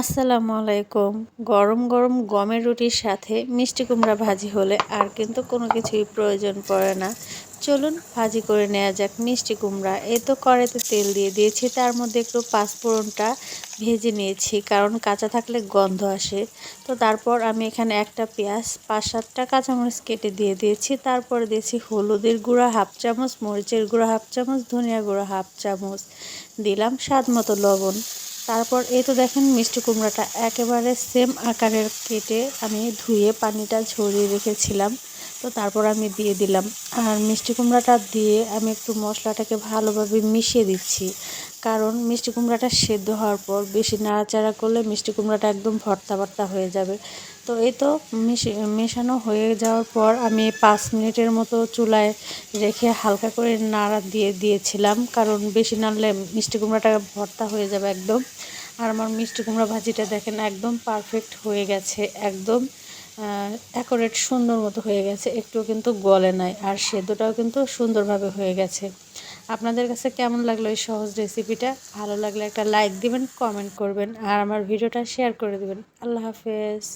আসসালামু আলাইকুম। গরম গরম গমের রুটির সাথে মিষ্টি কুমড়া ভাজি হলে আর কিন্তু কোনো কিছুই প্রয়োজন পড়ে না। চলুন ভাজি করে নেওয়া যাক মিষ্টি কুমড়া। এই তো কড়াইতে তেল দিয়ে দিয়েছি, তার মধ্যে একটু পাঁচফোড়নটা ভেজে নিয়েছি, কারণ কাঁচা থাকলে গন্ধ আসে। তো তারপর আমি এখানে একটা পেঁয়াজ, 5-7টা কাঁচামরিচ কেটে দিয়ে দিয়েছি। তারপরে দিয়েছি হলুদের গুঁড়া হাফ চামচ, মরিচের গুঁড়া হাফ চামচ, ধনিয়া গুঁড়া হাফ চামচ, দিলাম স্বাদ মতো লবণ। তারপর এই তো দেখেন মিষ্টি কুমড়াটা একেবারে সেম আকারের কেটে আমি ধুয়ে পানিটা ঝরিয়ে রেখেছিলাম। তো তারপর আমি দিয়ে দিলাম, আর মিষ্টি কুমড়াটা দিয়ে আমি একটু মশলাটাকে ভালোভাবে মিশিয়ে দিচ্ছি, কারণ মিষ্টি কুমড়াটা সেদ্ধ হওয়ার পর বেশি নাড়াচাড়া করলে মিষ্টি কুমড়াটা একদম ভর্তা ভর্তা হয়ে যাবে। তো এই তো মেশানো হয়ে যাওয়ার পর আমি 5 মিনিটের মতো চুলায় রেখে হালকা করে নাড়া দিয়ে দিয়েছিলাম, কারণ বেশি নাড়লে মিষ্টি কুমড়াটা ভর্তা হয়ে যাবে একদম। আর আমার মিষ্টি কুমড়া ভাজিটা দেখেন একদম পারফেক্ট হয়ে গেছে, একদম অ্যাকুরেট সুন্দর মতো হয়ে গেছে, একটুও কিন্তু গলে নাই, আর সেদ্ধটাও কিন্তু সুন্দরভাবে হয়ে গেছে। আপনাদের কাছে কেমন লাগলো এই সহজ রেসিপিটা? ভালো লাগলে একটা লাইক দিবেন, কমেন্ট করবেন, আর আমার ভিডিওটা শেয়ার করে দিবেন। আল্লাহ হাফেজ।